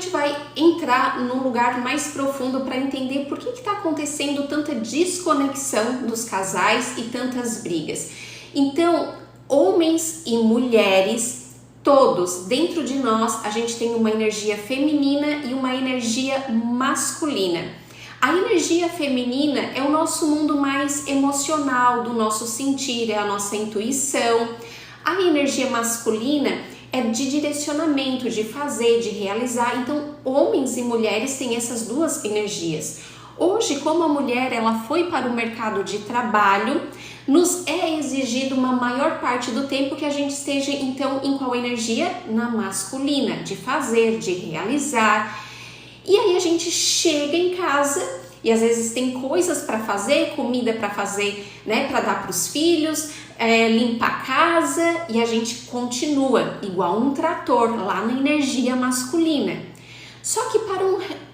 gente vai entrar num lugar mais profundo para entender por que está acontecendo tanta desconexão dos casais e tantas brigas. Então, homens e mulheres, todos, dentro de nós, a gente tem uma energia feminina e uma energia masculina. A energia feminina é o nosso mundo mais emocional, do nosso sentir, é a nossa intuição. A energia masculina é de direcionamento, de fazer, de realizar. Então, homens e mulheres têm essas duas energias. Hoje, como a mulher ela foi para o mercado de trabalho, nos é exigido uma maior parte do tempo que a gente esteja, então, em qual energia? Na masculina, de fazer, de realizar. E aí a gente chega em casa e às vezes tem coisas para fazer, comida para fazer, né, para dar para os filhos, limpar a casa, e a gente continua igual um trator lá na energia masculina. Só que para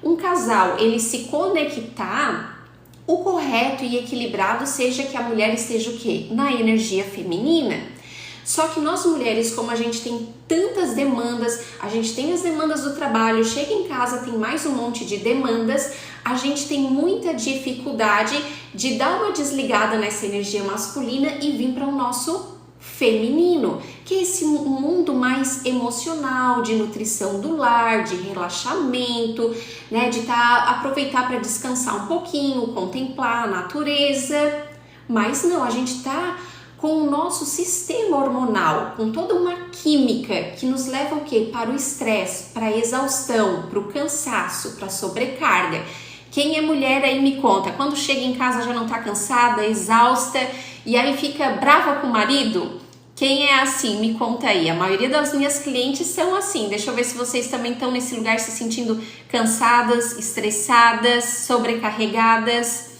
um casal ele se conectar, o correto e equilibrado seja que a mulher esteja o quê? Na energia feminina. Só que nós mulheres, como a gente tem tantas demandas, a gente tem as demandas do trabalho, chega em casa, tem mais um monte de demandas, a gente tem muita dificuldade de dar uma desligada nessa energia masculina e vir para o nosso feminino, que é esse mundo mais emocional, de nutrição do lar, de relaxamento, né, de aproveitar para descansar um pouquinho, contemplar a natureza. Mas não, a gente tá com o nosso sistema hormonal, com toda uma química que nos leva o quê? Para o estresse, para a exaustão, para o cansaço, para a sobrecarga. Quem é mulher aí me conta, quando chega em casa já não tá cansada, exausta e aí fica brava com o marido? Quem é assim? Me conta aí. A maioria das minhas clientes são assim. Deixa eu ver se vocês também estão nesse lugar se sentindo cansadas, estressadas, sobrecarregadas.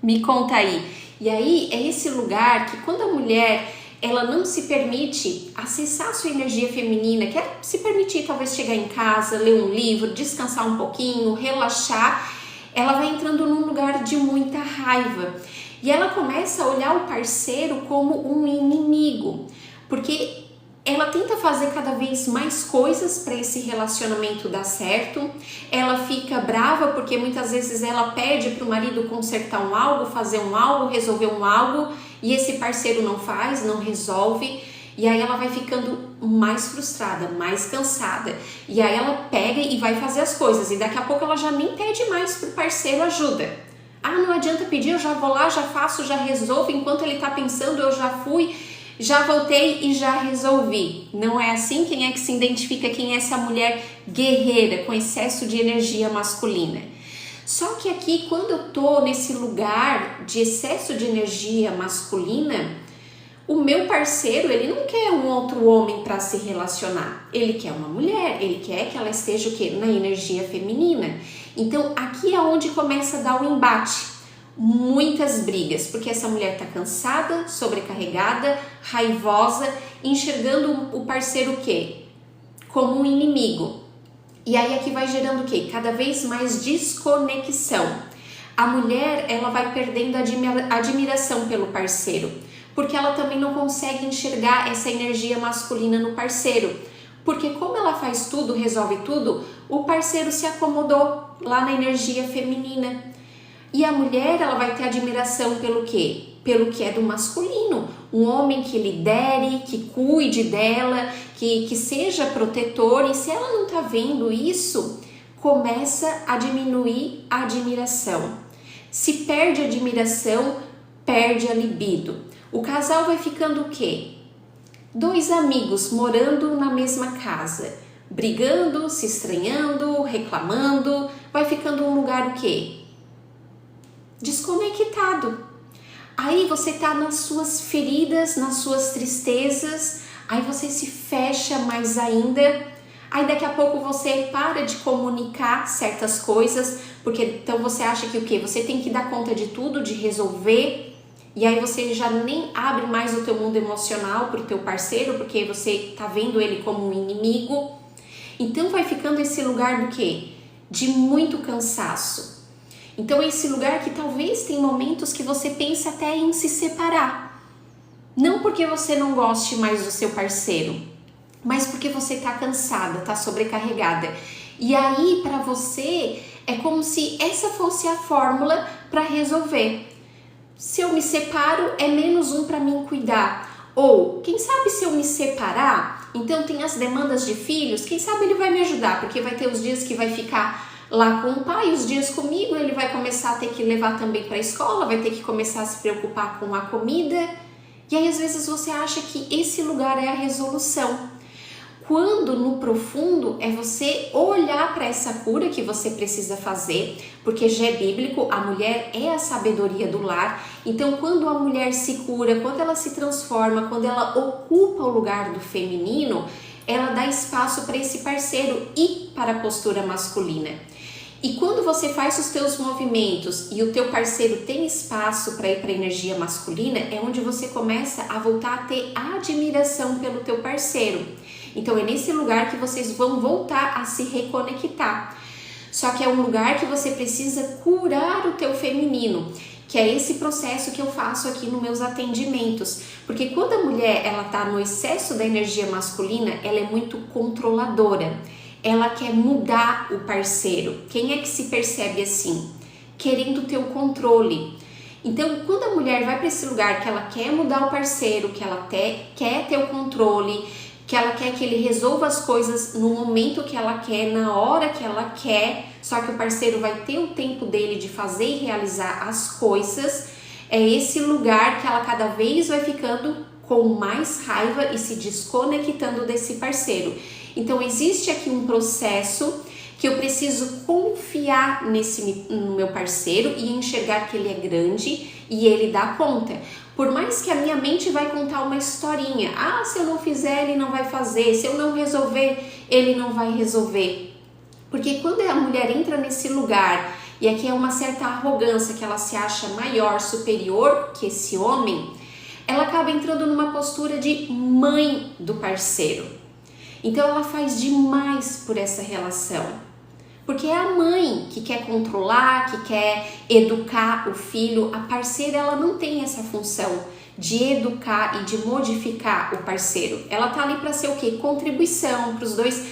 Me conta aí. E aí é esse lugar que quando a mulher ela não se permite acessar a sua energia feminina, quer se permitir talvez chegar em casa, ler um livro, descansar um pouquinho, relaxar, ela vai entrando num lugar de muita raiva. E ela começa a olhar o parceiro como um inimigo, porque ela tenta fazer cada vez mais coisas para esse relacionamento dar certo. Ela fica brava porque muitas vezes ela pede para o marido consertar um algo, fazer um algo, resolver um algo, e esse parceiro não faz, não resolve. E aí ela vai ficando mais frustrada, mais cansada. E aí ela pega e vai fazer as coisas. E daqui a pouco ela já nem pede mais pro parceiro ajuda. Ah, não adianta pedir, eu já vou lá, já faço, já resolvo. Enquanto ele tá pensando, eu já fui, já voltei e já resolvi. Não é assim? Quem é que se identifica? Quem é essa mulher guerreira, com excesso de energia masculina? Só que aqui, quando eu tô nesse lugar de excesso de energia masculina, o meu parceiro, ele não quer um outro homem para se relacionar. Ele quer uma mulher, ele quer que ela esteja o quê? Na energia feminina. Então, aqui é onde começa a dar o embate. Muitas brigas, porque essa mulher tá cansada, sobrecarregada, raivosa, enxergando o parceiro o quê? Como um inimigo. E aí aqui vai gerando o quê? Cada vez mais desconexão. A mulher, ela vai perdendo a admiração pelo parceiro, porque ela também não consegue enxergar essa energia masculina no parceiro. Porque como ela faz tudo, resolve tudo, o parceiro se acomodou lá na energia feminina. E a mulher, ela vai ter admiração pelo quê? Pelo que é do masculino. Um homem que lidere, que cuide dela, que seja protetor. E se ela não tá vendo isso, começa a diminuir a admiração. Se perde a admiração, perde a libido. O casal vai ficando o quê? Dois amigos morando na mesma casa, brigando, se estranhando, reclamando, vai ficando um lugar o quê? Desconectado. Aí você tá nas suas feridas, nas suas tristezas, aí você se fecha mais ainda, aí daqui a pouco você para de comunicar certas coisas, porque então você acha que o quê? Você tem que dar conta de tudo, de resolver. E aí você já nem abre mais o teu mundo emocional pro teu parceiro, porque você tá vendo ele como um inimigo. Então vai ficando esse lugar do quê? De muito cansaço. Então é esse lugar que talvez tem momentos que você pensa até em se separar. Não porque você não goste mais do seu parceiro, mas porque você tá cansada, tá sobrecarregada. E aí, para você, é como se essa fosse a fórmula para resolver. Se eu me separo, é menos um para mim cuidar. Ou, quem sabe se eu me separar, então tem as demandas de filhos, quem sabe ele vai me ajudar, porque vai ter os dias que vai ficar lá com o pai, os dias comigo, ele vai começar a ter que levar também para a escola, vai ter que começar a se preocupar com a comida. E aí às vezes você acha que esse lugar é a resolução. Quando no profundo é você olhar para essa cura que você precisa fazer, porque já é bíblico, a mulher é a sabedoria do lar. Então quando a mulher se cura, quando ela se transforma, quando ela ocupa o lugar do feminino, ela dá espaço para esse parceiro e para a postura masculina. E quando você faz os teus movimentos e o teu parceiro tem espaço para ir para a energia masculina, é onde você começa a voltar a ter admiração pelo teu parceiro. Então é nesse lugar que vocês vão voltar a se reconectar. Só que é um lugar que você precisa curar o teu feminino, que é esse processo que eu faço aqui nos meus atendimentos. Porque quando a mulher ela tá no excesso da energia masculina, ela é muito controladora. Ela quer mudar o parceiro. Quem é que se percebe assim? Querendo ter o controle. Então, quando a mulher vai para esse lugar que ela quer mudar o parceiro, que ela quer ter o controle, que ela quer que ele resolva as coisas no momento que ela quer, na hora que ela quer, só que o parceiro vai ter o tempo dele de fazer e realizar as coisas, é esse lugar que ela cada vez vai ficando com mais raiva e se desconectando desse parceiro. Então existe aqui um processo que eu preciso confiar no meu parceiro e enxergar que ele é grande e ele dá conta. Por mais que a minha mente vai contar uma historinha, se eu não fizer ele não vai fazer, se eu não resolver ele não vai resolver. Porque quando a mulher entra nesse lugar, e aqui é uma certa arrogância que ela se acha maior, superior que esse homem, ela acaba entrando numa postura de mãe do parceiro. Então ela faz demais por essa relação, porque é a mãe que quer controlar, que quer educar o filho. A parceira ela não tem essa função de educar e de modificar o parceiro. Ela tá ali para ser o quê? Contribuição, para os dois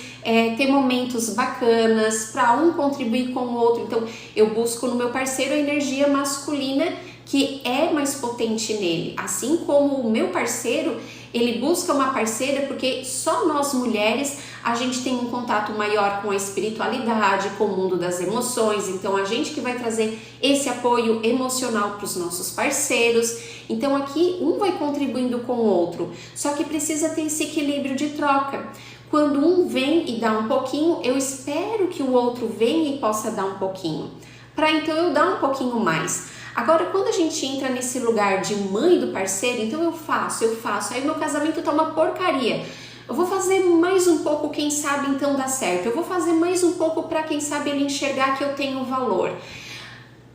ter momentos bacanas, para um contribuir com o outro. Então eu busco no meu parceiro a energia masculina que é mais potente nele, assim como o meu parceiro, ele busca uma parceira porque só nós mulheres a gente tem um contato maior com a espiritualidade, com o mundo das emoções, então a gente que vai trazer esse apoio emocional para os nossos parceiros. Então aqui um vai contribuindo com o outro, só que precisa ter esse equilíbrio de troca. Quando um vem e dá um pouquinho, eu espero que o outro venha e possa dar um pouquinho, para então eu dar um pouquinho mais. Agora, quando a gente entra nesse lugar de mãe do parceiro, então eu faço, aí meu casamento tá uma porcaria. Eu vou fazer mais um pouco, quem sabe então dá certo. Eu vou fazer mais um pouco para quem sabe ele enxergar que eu tenho valor.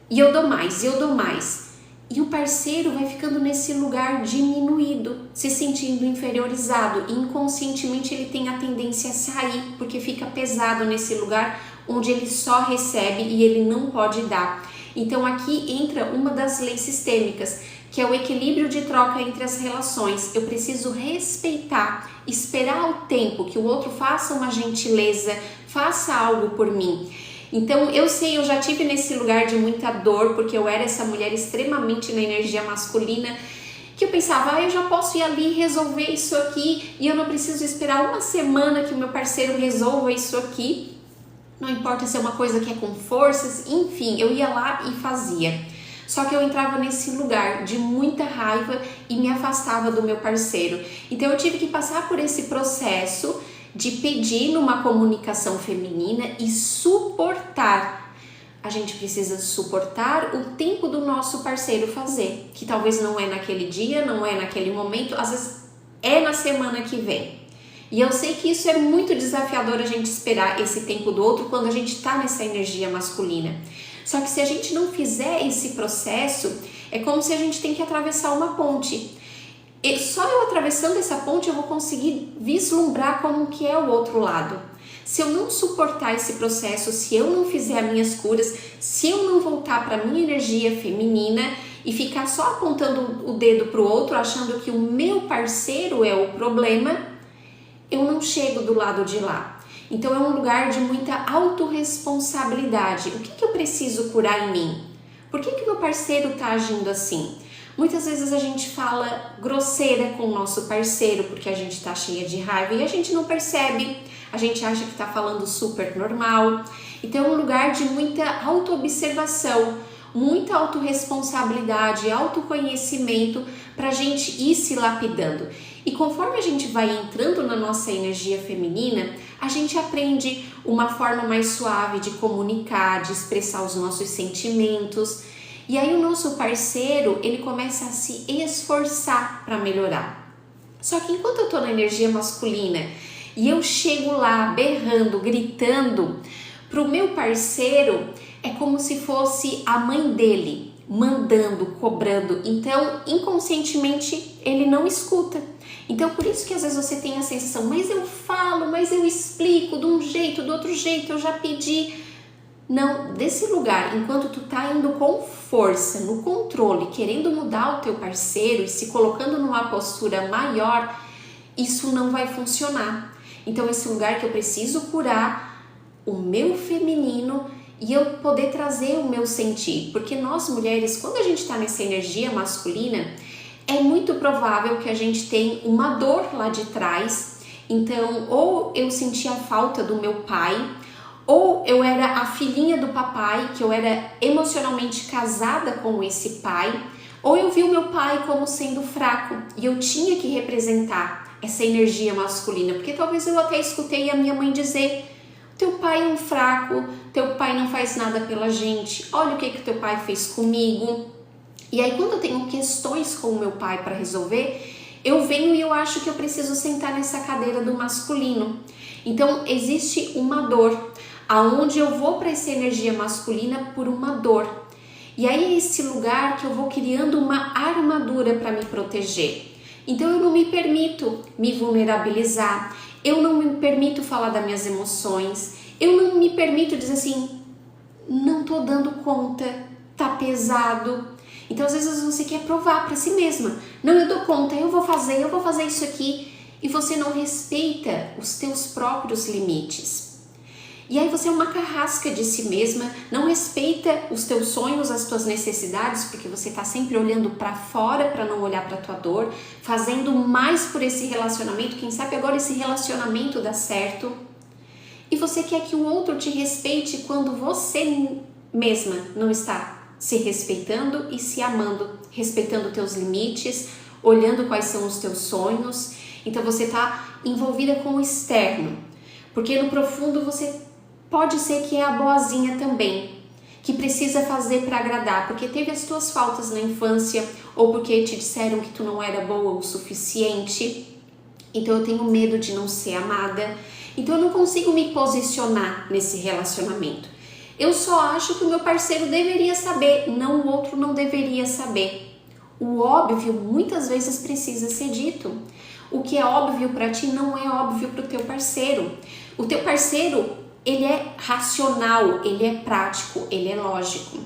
E eu dou mais, E o parceiro vai ficando nesse lugar diminuído, se sentindo inferiorizado. E inconscientemente ele tem a tendência a sair, porque fica pesado nesse lugar onde ele só recebe e ele não pode dar. Então aqui entra uma das leis sistêmicas, que é o equilíbrio de troca entre as relações. Eu preciso respeitar, esperar o tempo que o outro faça uma gentileza, faça algo por mim. Então eu sei, eu já tive nesse lugar de muita dor, porque eu era essa mulher extremamente na energia masculina, que eu pensava, eu já posso ir ali resolver isso aqui, e eu não preciso esperar uma semana que o meu parceiro resolva isso aqui. Não importa se é uma coisa que é com forças, enfim, eu ia lá e fazia. Só que eu entrava nesse lugar de muita raiva e me afastava do meu parceiro. Então eu tive que passar por esse processo de pedir numa comunicação feminina e suportar. A gente precisa suportar o tempo do nosso parceiro fazer, que talvez não é naquele dia, não é naquele momento, às vezes é na semana que vem. E eu sei que isso é muito desafiador a gente esperar esse tempo do outro quando a gente está nessa energia masculina. Só que se a gente não fizer esse processo, é como se a gente tem que atravessar uma ponte. E só eu atravessando essa ponte eu vou conseguir vislumbrar como que é o outro lado. Se eu não suportar esse processo, se eu não fizer as minhas curas, se eu não voltar para a minha energia feminina e ficar só apontando o dedo para o outro, achando que o meu parceiro é o problema, eu não chego do lado de lá. Então é um lugar de muita autorresponsabilidade. O que eu preciso curar em mim? Por que meu parceiro está agindo assim? Muitas vezes a gente fala grosseira com o nosso parceiro porque a gente está cheia de raiva e a gente não percebe, a gente acha que está falando super normal. Então é um lugar de muita autoobservação, muita autorresponsabilidade, autoconhecimento para a gente ir se lapidando. E conforme a gente vai entrando na nossa energia feminina, a gente aprende uma forma mais suave de comunicar, de expressar os nossos sentimentos. E aí o nosso parceiro, ele começa a se esforçar para melhorar. Só que enquanto eu tô na energia masculina e eu chego lá berrando, gritando, pro meu parceiro é como se fosse a mãe dele, mandando, cobrando. Então, inconscientemente, ele não escuta. Então, por isso que às vezes você tem a sensação, mas eu falo, mas eu explico de um jeito, do outro jeito, eu já pedi. Não, desse lugar, enquanto tu tá indo com força, no controle, querendo mudar o teu parceiro e se colocando numa postura maior, isso não vai funcionar. Então esse lugar que eu preciso curar o meu feminino e eu poder trazer o meu sentir, porque nós mulheres, quando a gente tá nessa energia masculina, é muito provável que a gente tenha uma dor lá de trás. Então, ou eu senti a falta do meu pai, ou eu era a filhinha do papai, que eu era emocionalmente casada com esse pai, ou eu vi o meu pai como sendo fraco e eu tinha que representar essa energia masculina, porque talvez eu até escutei a minha mãe dizer: teu pai é um fraco, teu pai não faz nada pela gente, olha o que teu pai fez comigo. E aí quando eu tenho questões com o meu pai para resolver, eu venho e eu acho que eu preciso sentar nessa cadeira do masculino. Então existe uma dor, aonde eu vou para essa energia masculina por uma dor. E aí é esse lugar que eu vou criando uma armadura para me proteger. Então eu não me permito me vulnerabilizar, eu não me permito falar das minhas emoções, eu não me permito dizer assim, não tô dando conta, tá pesado. Então às vezes você quer provar para si mesma, não, eu dou conta, eu vou fazer isso aqui, e você não respeita os teus próprios limites. E aí você é uma carrasca de si mesma, não respeita os teus sonhos, as tuas necessidades, porque você está sempre olhando para fora para não olhar para tua dor, fazendo mais por esse relacionamento, quem sabe agora esse relacionamento dá certo. E você quer que o outro te respeite quando você mesma não está se respeitando e se amando, respeitando teus limites, olhando quais são os teus sonhos. Então você está envolvida com o externo, porque no profundo você pode ser que é a boazinha também, que precisa fazer para agradar, porque teve as tuas faltas na infância, ou porque te disseram que tu não era boa o suficiente, então eu tenho medo de não ser amada, então eu não consigo me posicionar nesse relacionamento. Eu só acho que o meu parceiro deveria saber, não, o outro não deveria saber. O óbvio muitas vezes precisa ser dito. O que é óbvio para ti não é óbvio para o teu parceiro. O teu parceiro, ele é racional, ele é prático, ele é lógico.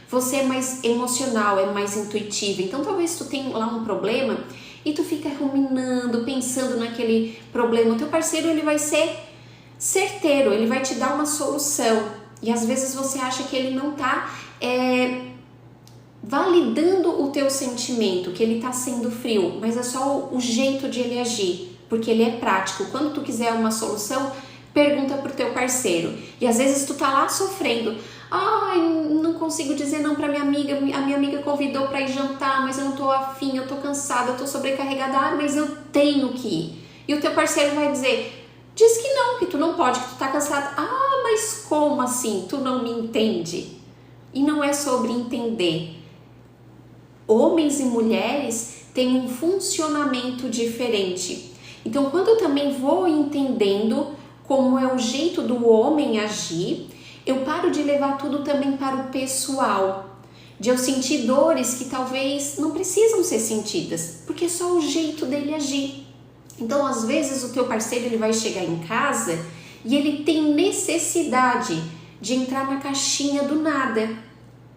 Você é mais emocional, é mais intuitivo. Então talvez tu tenha lá um problema e tu fica ruminando, pensando naquele problema. O teu parceiro, ele vai ser certeiro, ele vai te dar uma solução. E às vezes você acha que ele não tá validando o teu sentimento, que ele tá sendo frio, mas é só o jeito de ele agir, porque ele é prático. Quando tu quiser uma solução, pergunta pro teu parceiro. E às vezes tu tá lá sofrendo. Ai, não consigo dizer não pra minha amiga. A minha amiga convidou pra ir jantar, mas eu não tô afim, eu tô cansada, eu tô sobrecarregada. Ah, mas eu tenho que ir. E o teu parceiro vai dizer, diz que não, que tu não pode, que tu tá cansada. Ah, mas como assim? Tu não me entende? E não é sobre entender. Homens e mulheres têm um funcionamento diferente. Então, quando eu também vou entendendo como é o jeito do homem agir, eu paro de levar tudo também para o pessoal, de eu sentir dores que talvez não precisam ser sentidas, porque é só o jeito dele agir. Então, às vezes, o teu parceiro ele vai chegar em casa e ele tem necessidade de entrar na caixinha do nada,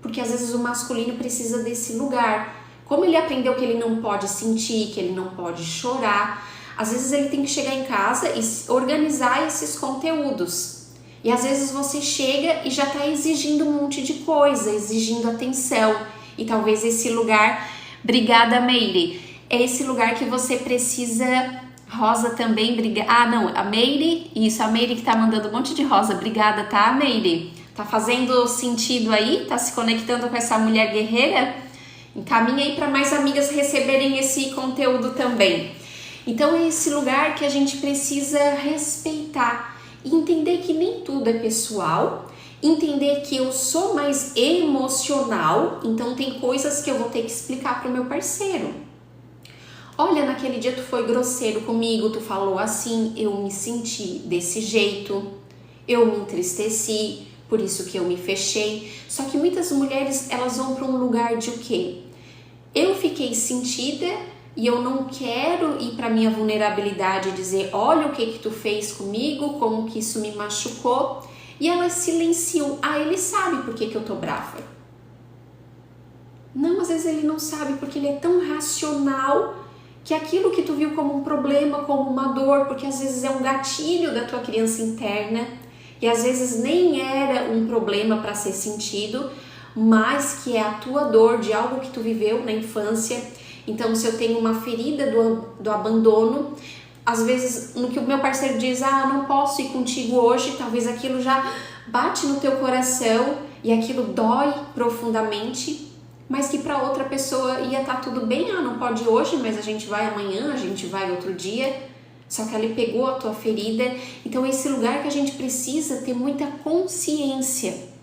porque às vezes o masculino precisa desse lugar. Como ele aprendeu que ele não pode sentir, que ele não pode chorar, Às vezes ele tem que chegar em casa e organizar esses conteúdos. E às vezes você chega e já está exigindo um monte de coisa, exigindo atenção. E talvez esse lugar, obrigada Meire, é esse lugar que você precisa. Rosa também, obrigada. Ah, não, a Meire, isso, a Meire que tá mandando um monte de rosa, obrigada, tá, Meire? Tá fazendo sentido aí? Tá se conectando com essa mulher guerreira? Encaminha aí para mais amigas receberem esse conteúdo também. Então é esse lugar que a gente precisa respeitar e entender que nem tudo é pessoal, entender que eu sou mais emocional, então tem coisas que eu vou ter que explicar pro meu parceiro. Olha, naquele dia tu foi grosseiro comigo, tu falou assim, eu me senti desse jeito, eu me entristeci, por isso que eu me fechei. Só que muitas mulheres, elas vão para um lugar de o quê? Eu fiquei sentida e eu não quero ir para minha vulnerabilidade e dizer, olha o que tu fez comigo, como que isso me machucou. E elas silenciam, ele sabe por que eu tô brava. Não, às vezes ele não sabe porque ele é tão racional que aquilo que tu viu como um problema, como uma dor, porque às vezes é um gatilho da tua criança interna e às vezes nem era um problema para ser sentido, mas que é a tua dor de algo que tu viveu na infância. Então, se eu tenho uma ferida do abandono, às vezes no que o meu parceiro diz, eu não posso ir contigo hoje, talvez aquilo já bate no teu coração e aquilo dói profundamente, mas que para outra pessoa ia estar tudo bem, não pode ir hoje, mas a gente vai amanhã, a gente vai outro dia, só que ele pegou a tua ferida. Então é esse lugar que a gente precisa ter muita consciência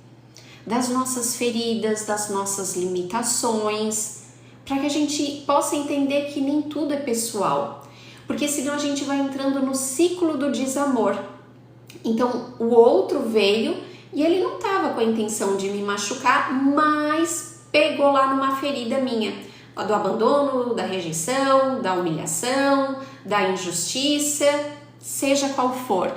das nossas feridas, das nossas limitações, para que a gente possa entender que nem tudo é pessoal, porque senão a gente vai entrando no ciclo do desamor. Então o outro veio e ele não estava com a intenção de me machucar, mas pegou lá numa ferida minha, do abandono, da rejeição, da humilhação, da injustiça, seja qual for.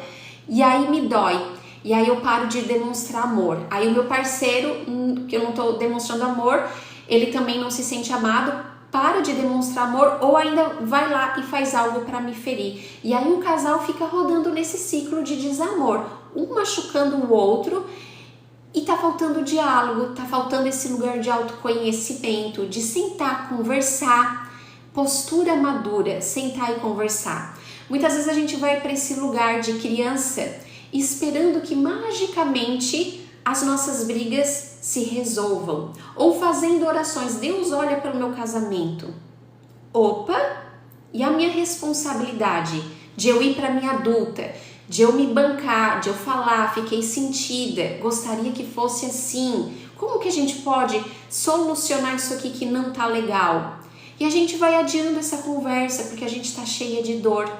E aí me dói, e aí eu paro de demonstrar amor. Aí o meu parceiro, que eu não estou demonstrando amor, ele também não se sente amado, para de demonstrar amor ou ainda vai lá e faz algo para me ferir. E aí o casal fica rodando nesse ciclo de desamor, um machucando o outro. E tá faltando diálogo, tá faltando esse lugar de autoconhecimento, de sentar, conversar, postura madura, sentar e conversar. Muitas vezes a gente vai para esse lugar de criança esperando que magicamente as nossas brigas se resolvam. Ou fazendo orações, Deus olha para o meu casamento. Opa, e a minha responsabilidade de eu ir para minha adulta, de eu me bancar, de eu falar, fiquei sentida, gostaria que fosse assim. Como que a gente pode solucionar isso aqui que não tá legal? E a gente vai adiando essa conversa porque a gente tá cheia de dor.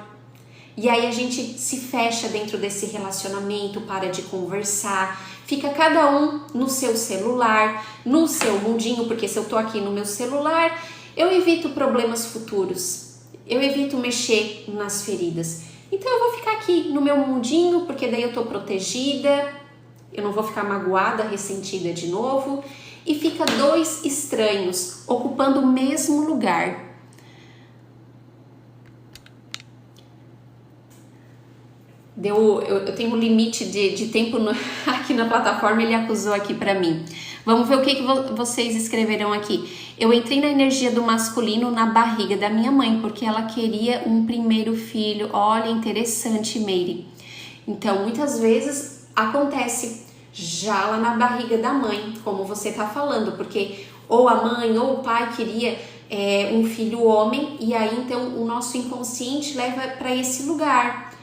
E aí a gente se fecha dentro desse relacionamento, para de conversar, fica cada um no seu celular, no seu mundinho, porque se eu tô aqui no meu celular, eu evito problemas futuros, eu evito mexer nas feridas. Então eu vou ficar aqui no meu mundinho, porque daí eu tô protegida, eu não vou ficar magoada, ressentida de novo. E fica dois estranhos ocupando o mesmo lugar. Eu tenho um limite de tempo aqui na plataforma, ele acusou aqui pra mim. Vamos ver o que vocês escreveram aqui. Eu entrei na energia do masculino na barriga da minha mãe, porque ela queria um primeiro filho. Olha, interessante, Meire. Então, muitas vezes acontece já lá na barriga da mãe, como você tá falando, porque ou a mãe ou o pai queria um filho homem, e aí então o nosso inconsciente leva para esse lugar.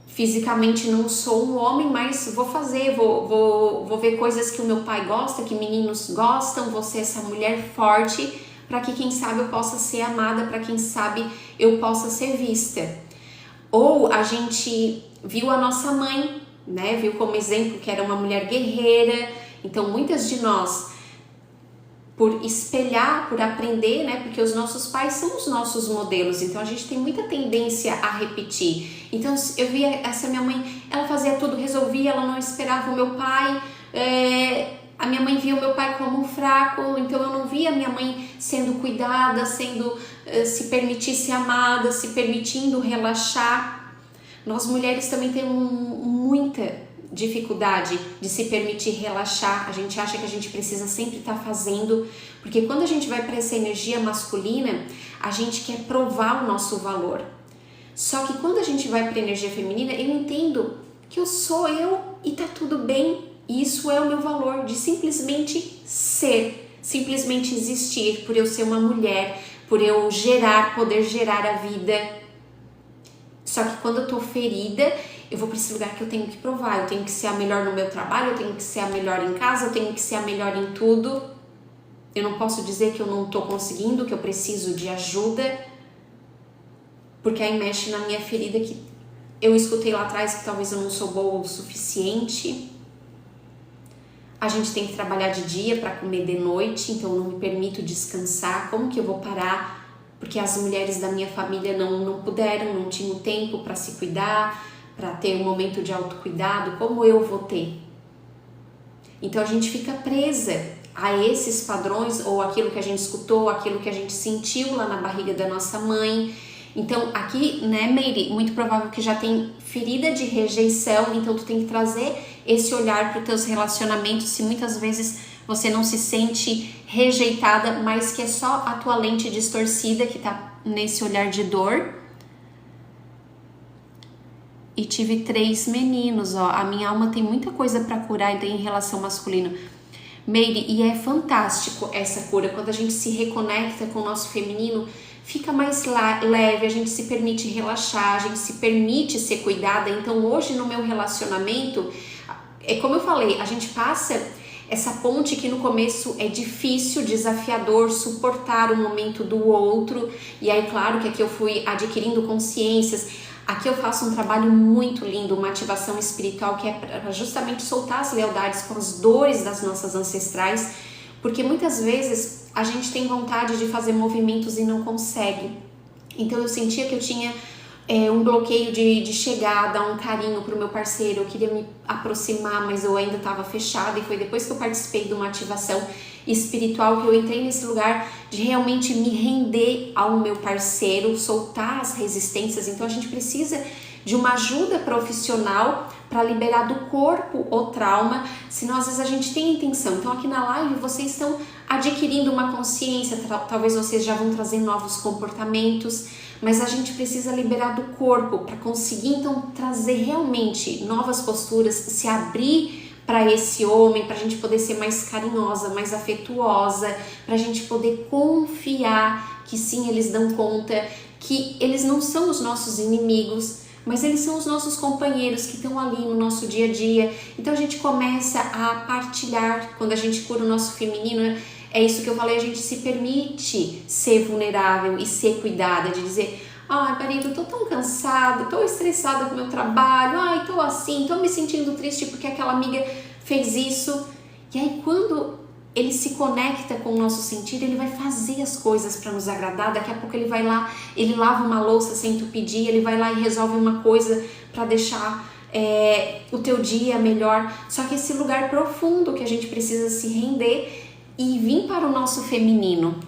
Fisicamente não sou um homem, mas vou fazer, vou ver coisas que o meu pai gosta, que meninos gostam, vou ser essa mulher forte, para que quem sabe eu possa ser amada, para quem sabe eu possa ser vista. Ou a gente viu a nossa mãe, né, viu como exemplo que era uma mulher guerreira, então muitas de nós, por espelhar, por aprender, né? Porque os nossos pais são os nossos modelos, então a gente tem muita tendência a repetir. Então eu via essa minha mãe, ela fazia tudo, resolvia, ela não esperava o meu pai, a minha mãe via o meu pai como um fraco, então eu não via a minha mãe sendo cuidada, sendo se permitir ser amada, se permitindo relaxar. Nós mulheres também temos muita dificuldade de se permitir relaxar. A gente acha que a gente precisa sempre estar fazendo, porque quando a gente vai para essa energia masculina, a gente quer provar o nosso valor. Só que quando a gente vai para a energia feminina, eu entendo que eu sou eu e tá tudo bem. E isso é o meu valor de simplesmente ser, simplesmente existir, por eu ser uma mulher, por eu poder gerar a vida. Só que quando eu tô ferida, eu vou para esse lugar que eu tenho que provar, eu tenho que ser a melhor no meu trabalho, eu tenho que ser a melhor em casa, eu tenho que ser a melhor em tudo. Eu não posso dizer que eu não tô conseguindo, que eu preciso de ajuda, porque aí mexe na minha ferida que eu escutei lá atrás que talvez eu não sou boa o suficiente. A gente tem que trabalhar de dia para comer de noite, então eu não me permito descansar. Como que eu vou parar? Porque as mulheres da minha família não puderam, não tinham tempo para se cuidar, para ter um momento de autocuidado. Como eu vou ter? Então a gente fica presa a esses padrões, ou aquilo que a gente escutou, aquilo que a gente sentiu lá na barriga da nossa mãe. Então aqui, né, Meire, muito provável que já tem ferida de rejeição, então tu tem que trazer esse olhar para os teus relacionamentos, se muitas vezes você não se sente rejeitada, mas que é só a tua lente distorcida que tá nesse olhar de dor. E tive 3 meninos, ó, a minha alma tem muita coisa para curar em relação masculino. Meire, e é fantástico essa cura, quando a gente se reconecta com o nosso feminino, fica mais leve, a gente se permite relaxar, a gente se permite ser cuidada. Então hoje no meu relacionamento, é como eu falei, a gente passa essa ponte que no começo é difícil, desafiador, suportar o momento do outro. E aí claro que aqui eu fui adquirindo consciências. Aqui eu faço um trabalho muito lindo, uma ativação espiritual que é para justamente soltar as lealdades com as dores das nossas ancestrais, porque muitas vezes a gente tem vontade de fazer movimentos e não consegue. Então eu sentia que eu tinha um bloqueio de chegar, dar um carinho pro meu parceiro, eu queria me aproximar, mas eu ainda estava fechada, e foi depois que eu participei de uma ativação espiritual que eu entrei nesse lugar de realmente me render ao meu parceiro, soltar as resistências. Então a gente precisa de uma ajuda profissional para liberar do corpo o trauma, senão às vezes a gente tem a intenção. Então aqui na live vocês estão adquirindo uma consciência, talvez vocês já vão trazer novos comportamentos, mas a gente precisa liberar do corpo para conseguir então trazer realmente novas posturas, se abrir para esse homem, para a gente poder ser mais carinhosa, mais afetuosa, para a gente poder confiar que sim, eles dão conta, que eles não são os nossos inimigos, mas eles são os nossos companheiros que estão ali no nosso dia a dia. Então a gente começa a partilhar, quando a gente cura o nosso feminino, é isso que eu falei, a gente se permite ser vulnerável e ser cuidada, de dizer: ai, marido, eu tô tão cansada, tô estressada com o meu trabalho, ai, tô assim, tô me sentindo triste porque aquela amiga fez isso. E aí quando ele se conecta com o nosso sentir, ele vai fazer as coisas para nos agradar. Daqui a pouco ele vai lá, ele lava uma louça sem tu pedir, ele vai lá e resolve uma coisa para deixar o teu dia melhor. Só que esse lugar profundo que a gente precisa se render e vir para o nosso feminino.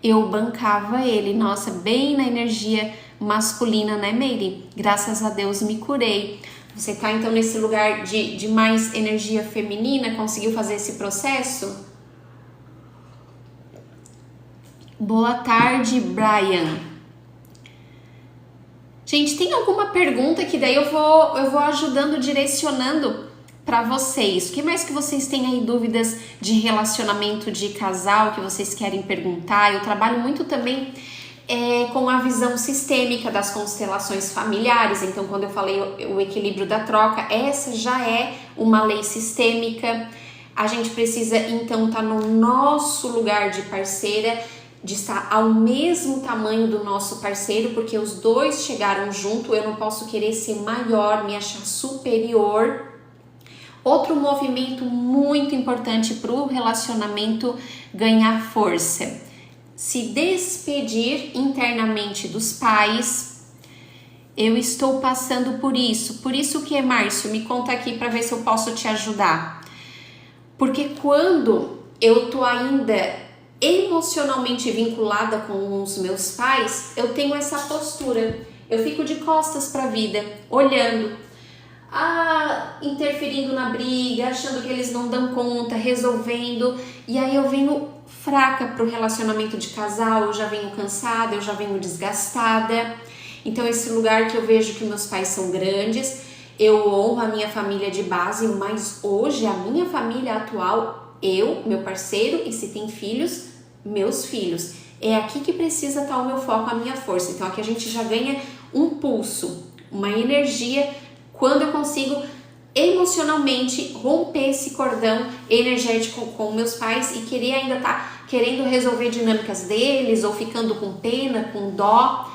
Eu bancava ele, nossa, bem na energia masculina, né, Meire? Graças a Deus me curei. Você tá então nesse lugar de mais energia feminina, conseguiu fazer esse processo? Boa tarde, Brian. Gente, tem alguma pergunta que daí eu vou ajudando, direcionando para vocês. O que mais que vocês têm aí dúvidas de relacionamento de casal que vocês querem perguntar? Eu trabalho muito também com a visão sistêmica das constelações familiares. Então, quando eu falei o equilíbrio da troca, essa já é uma lei sistêmica. A gente precisa, então, estar no nosso lugar de parceira, de estar ao mesmo tamanho do nosso parceiro, porque os dois chegaram junto. Eu não posso querer ser maior, me achar superior. Outro movimento muito importante para o relacionamento ganhar força: se despedir internamente dos pais. Eu estou passando por isso. Por isso que, Márcio, me conta aqui para ver se eu posso te ajudar. Porque quando eu tô ainda emocionalmente vinculada com os meus pais, eu tenho essa postura. Eu fico de costas para a vida, olhando, interferindo na briga, achando que eles não dão conta, resolvendo, e aí eu venho fraca para o relacionamento de casal, eu já venho cansada, eu já venho desgastada. Então esse lugar que eu vejo que meus pais são grandes, eu honro a minha família de base, mas hoje a minha família atual, eu, meu parceiro e se tem filhos, meus filhos. É aqui que precisa estar o meu foco, a minha força. Então aqui a gente já ganha um pulso, uma energia quando eu consigo emocionalmente romper esse cordão energético com meus pais e querer ainda estar querendo resolver dinâmicas deles ou ficando com pena, com dó.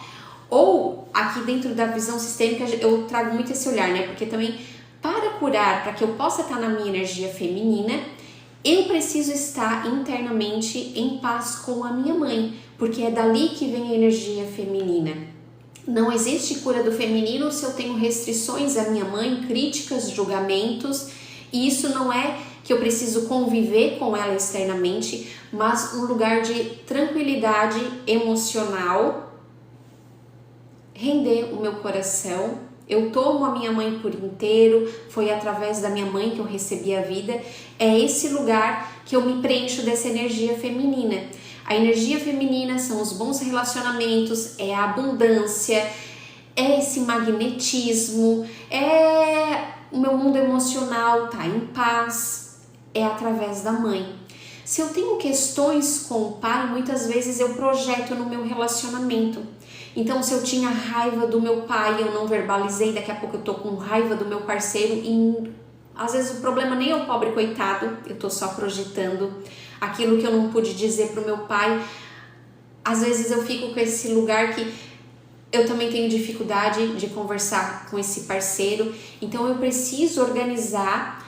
Ou aqui dentro da visão sistêmica eu trago muito esse olhar, né? Porque também para curar, para que eu possa estar na minha energia feminina, eu preciso estar internamente em paz com a minha mãe, porque é dali que vem a energia feminina. Não existe cura do feminino se eu tenho restrições à minha mãe, críticas, julgamentos, e isso não é que eu preciso conviver com ela externamente, mas um lugar de tranquilidade emocional, render o meu coração. Eu tomo a minha mãe por inteiro, foi através da minha mãe que eu recebi a vida. É esse lugar que eu me preencho dessa energia feminina. A energia feminina são os bons relacionamentos, é a abundância, é esse magnetismo, é o meu mundo emocional tá em paz, é através da mãe. Se eu tenho questões com o pai, muitas vezes eu projeto no meu relacionamento. Então, se eu tinha raiva do meu pai, eu não verbalizei, daqui a pouco eu tô com raiva do meu parceiro e às vezes o problema nem é o pobre coitado, eu tô só projetando aquilo que eu não pude dizer pro meu pai. Às vezes eu fico com esse lugar que eu também tenho dificuldade de conversar com esse parceiro, então eu preciso organizar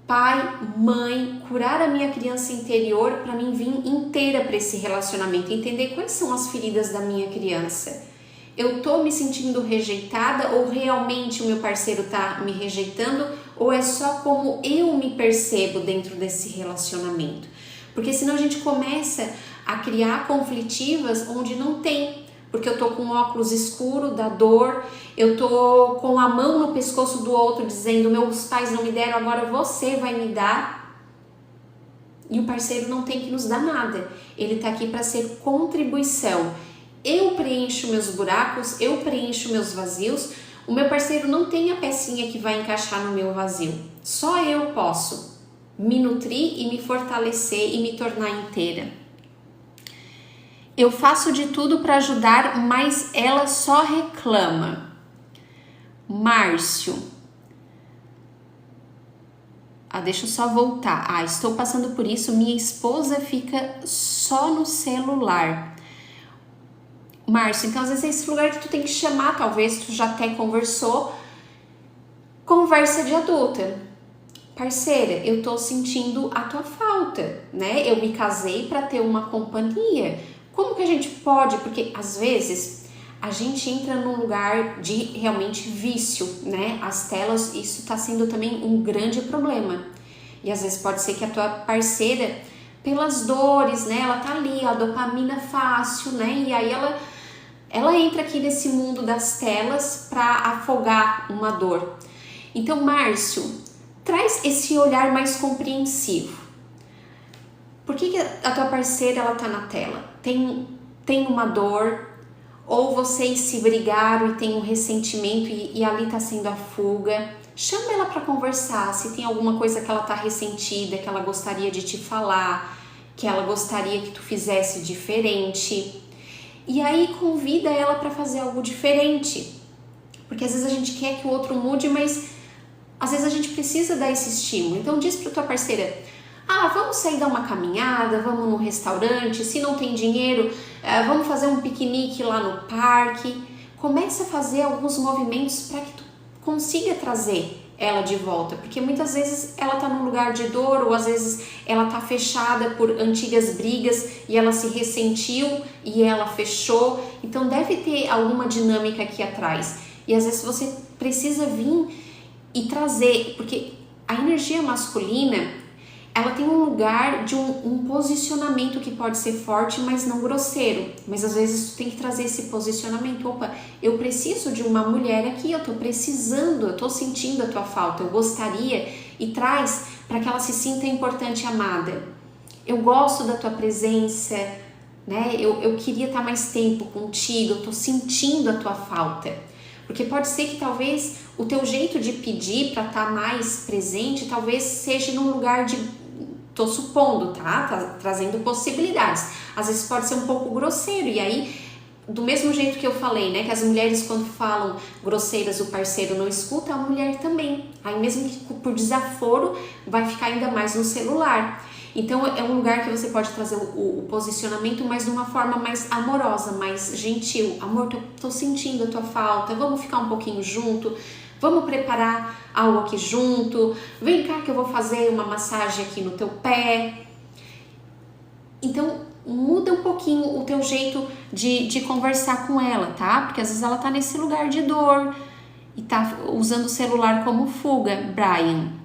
pai, mãe, curar a minha criança interior para mim vir inteira para esse relacionamento, entender quais são as feridas da minha criança. Eu tô me sentindo rejeitada ou realmente o meu parceiro tá me rejeitando ou é só como eu me percebo dentro desse relacionamento? Porque senão a gente começa a criar conflitivas onde não tem. Porque eu tô com um óculos escuro da dor, eu tô com a mão no pescoço do outro dizendo meus pais não me deram, agora você vai me dar. E o parceiro não tem que nos dar nada, ele tá aqui para ser contribuição. Eu preencho meus buracos, eu preencho meus vazios, o meu parceiro não tem a pecinha que vai encaixar no meu vazio. Só eu posso me nutrir e me fortalecer e me tornar inteira. Eu faço de tudo para ajudar, mas ela só reclama. Márcio. Deixa eu só voltar. Estou passando por isso. Minha esposa fica só no celular. Márcio, então às vezes é esse lugar que tu tem que chamar, talvez tu já até conversou. Conversa de adulta. Parceira, eu tô sentindo a tua falta, né? Eu me casei para ter uma companhia. Como que a gente pode? Porque às vezes a gente entra num lugar de realmente vício, né? As telas, isso tá sendo também um grande problema. E às vezes pode ser que a tua parceira, pelas dores, né? Ela tá ali, a dopamina fácil, né? E aí ela entra aqui nesse mundo das telas para afogar uma dor. Então, Márcio, traz esse olhar mais compreensivo. Por que a tua parceira ela tá na tela? Tem uma dor, ou vocês se brigaram e tem um ressentimento e ali tá sendo a fuga. Chama ela para conversar, se tem alguma coisa que ela tá ressentida, que ela gostaria de te falar, que ela gostaria que tu fizesse diferente. E aí convida ela para fazer algo diferente. Porque às vezes a gente quer que o outro mude, mas às vezes a gente precisa dar esse estímulo. Então diz para tua parceira: vamos sair dar uma caminhada, vamos num restaurante, se não tem dinheiro, vamos fazer um piquenique lá no parque. Começa a fazer alguns movimentos para que tu consiga trazer ela de volta, porque muitas vezes ela tá num lugar de dor, ou às vezes ela tá fechada por antigas brigas e ela se ressentiu e ela fechou, então deve ter alguma dinâmica aqui atrás. E às vezes você precisa vir e trazer, porque a energia masculina, ela tem um lugar de um posicionamento que pode ser forte, mas não grosseiro. Mas às vezes tu tem que trazer esse posicionamento. Opa, eu preciso de uma mulher aqui, eu tô precisando, eu tô sentindo a tua falta, eu gostaria, e traz para que ela se sinta importante e amada. Eu gosto da tua presença, né? Eu queria estar mais tempo contigo, eu tô sentindo a tua falta. Porque pode ser que talvez o teu jeito de pedir para estar mais presente, talvez seja num lugar de... Tô supondo, tá? Trazendo possibilidades. Às vezes pode ser um pouco grosseiro, e aí, do mesmo jeito que eu falei, né? Que as mulheres, quando falam grosseiras, o parceiro não escuta, a mulher também. Aí mesmo que por desaforo, vai ficar ainda mais no celular. Então é um lugar que você pode trazer o posicionamento, mas de uma forma mais amorosa, mais gentil. Amor, tô sentindo a tua falta, vamos ficar um pouquinho junto, vamos preparar algo aqui junto, vem cá que eu vou fazer uma massagem aqui no teu pé. Então muda um pouquinho o teu jeito de conversar com ela, tá? Porque às vezes ela tá nesse lugar de dor e tá usando o celular como fuga. Brian,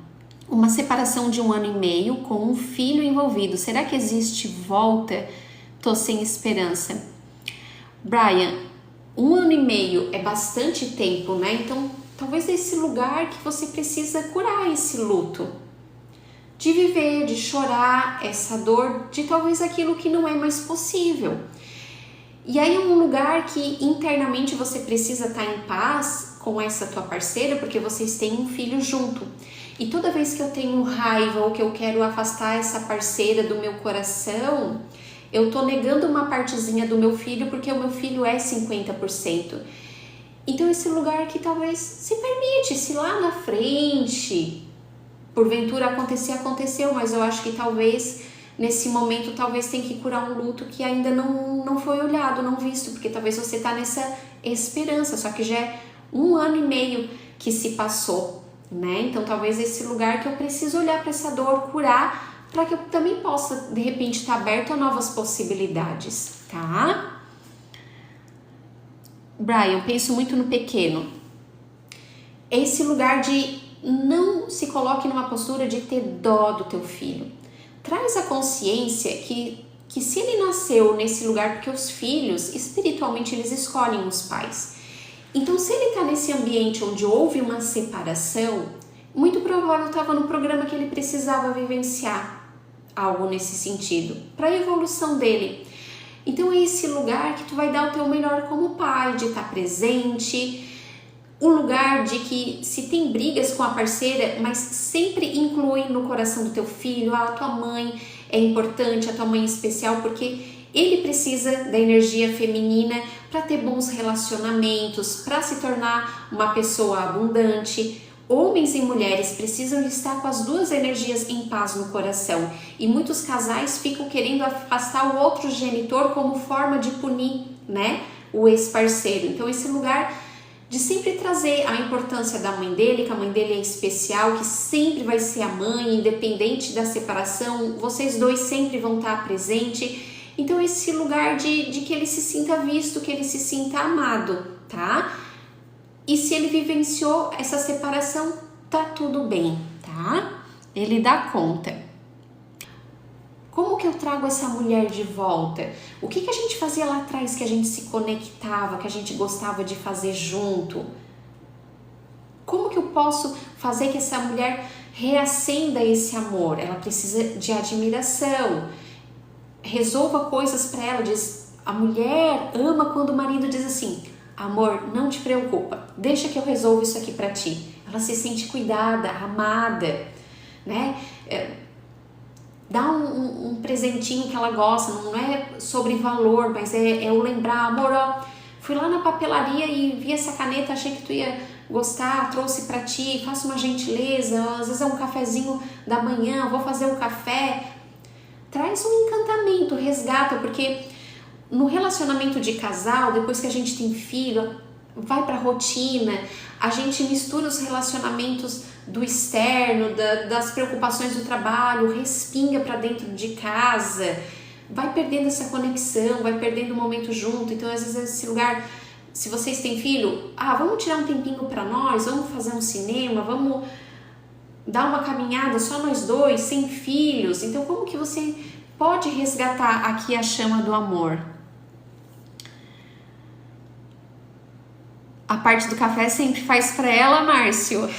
uma separação de 1 ano e meio com um filho envolvido. Será que existe volta? Tô sem esperança. Brian, 1 ano e meio é bastante tempo, né? Então, talvez esse lugar que você precisa curar esse luto. De viver, de chorar essa dor, de talvez aquilo que não é mais possível. E aí é um lugar que internamente você precisa estar em paz com essa tua parceira, porque vocês têm um filho junto. E toda vez que eu tenho raiva ou que eu quero afastar essa parceira do meu coração, eu tô negando uma partezinha do meu filho, porque o meu filho é 50%. Então esse lugar que talvez se permite, se lá na frente, porventura aconteceu, mas eu acho que talvez nesse momento talvez tenha que curar um luto que ainda não foi olhado, não visto, porque talvez você tá nessa esperança, só que já é 1 ano e meio que se passou. Né? Então talvez esse lugar que eu preciso olhar para essa dor, curar, para que eu também possa de repente estar aberto a novas possibilidades, tá? Brian, eu penso muito no pequeno. Esse lugar de não se coloque numa postura de ter dó do teu filho. Traz a consciência que se ele nasceu nesse lugar, porque os filhos espiritualmente eles escolhem os pais. Então, se ele está nesse ambiente onde houve uma separação, muito provável estava no programa que ele precisava vivenciar algo nesse sentido, para a evolução dele. Então, é esse lugar que tu vai dar o teu melhor como pai, de estar presente, o lugar de que se tem brigas com a parceira, mas sempre inclui no coração do teu filho, a tua mãe é importante, a tua mãe é especial, porque ele precisa da energia feminina para ter bons relacionamentos, para se tornar uma pessoa abundante. Homens e mulheres precisam estar com as duas energias em paz no coração. E muitos casais ficam querendo afastar o outro genitor como forma de punir, né, o ex-parceiro. Então esse lugar de sempre trazer a importância da mãe dele, que a mãe dele é especial, que sempre vai ser a mãe, independente da separação, vocês dois sempre vão estar presentes. Então esse lugar de que ele se sinta visto, que ele se sinta amado, tá? E se ele vivenciou essa separação, tá tudo bem, tá? Ele dá conta. Como que eu trago essa mulher de volta? O que a gente fazia lá atrás, que a gente se conectava, que a gente gostava de fazer junto? Como que eu posso fazer que essa mulher reacenda esse amor? Ela precisa de admiração. Resolva coisas para ela. Diz, a mulher ama quando o marido diz assim: amor, não te preocupa, deixa que eu resolvo isso aqui para ti. Ela se sente cuidada, amada, né? Dá um presentinho que ela gosta, não é sobre valor, mas é o lembrar, amor, ó, fui lá na papelaria e vi essa caneta, achei que tu ia gostar, trouxe para ti, faça uma gentileza, às vezes é um cafezinho da manhã, vou fazer um café. Traz um encantamento, resgata, porque no relacionamento de casal, depois que a gente tem filho, vai pra rotina, a gente mistura os relacionamentos do externo, das preocupações do trabalho, respinga pra dentro de casa, vai perdendo essa conexão, vai perdendo o momento junto. Então às vezes esse lugar, se vocês têm filho, vamos tirar um tempinho pra nós, vamos fazer um cinema, vamos dar uma caminhada só nós dois, sem filhos. Então, como que você pode resgatar aqui a chama do amor? A parte do café sempre faz para ela, Márcio.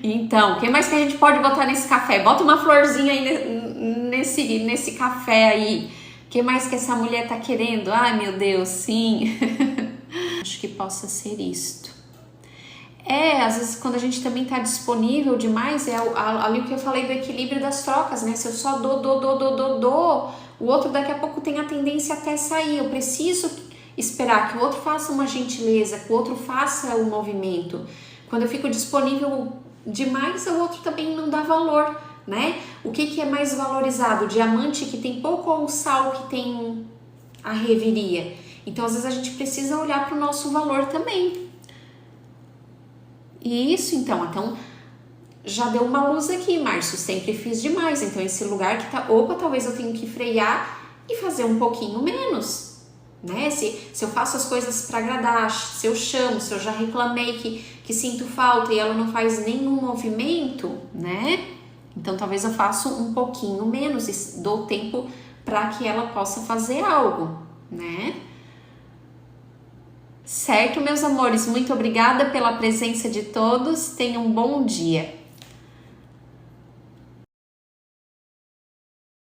Então, o que mais que a gente pode botar nesse café? Bota uma florzinha aí nesse café aí. O que mais que essa mulher tá querendo? Ai, meu Deus, sim. Acho que possa ser isto. Às vezes quando a gente também tá disponível demais, ali o que eu falei do equilíbrio das trocas, né? Se eu só dou, o outro daqui a pouco tem a tendência até sair. Eu preciso esperar que o outro faça uma gentileza, que o outro faça o movimento. Quando eu fico disponível demais, o outro também não dá valor, né? O que é mais valorizado? O diamante que tem pouco ou o sal que tem a reviria? Então, às vezes a gente precisa olhar para o nosso valor também. E isso, então já deu uma luz aqui, Márcio, sempre fiz demais. Então, esse lugar que tá, talvez eu tenha que frear e fazer um pouquinho menos, né? Se eu faço as coisas para agradar, se eu chamo, se eu já reclamei que sinto falta e ela não faz nenhum movimento, né? Então, talvez eu faça um pouquinho menos e dou tempo para que ela possa fazer algo, né? Certo, meus amores? Muito obrigada pela presença de todos. Tenham um bom dia.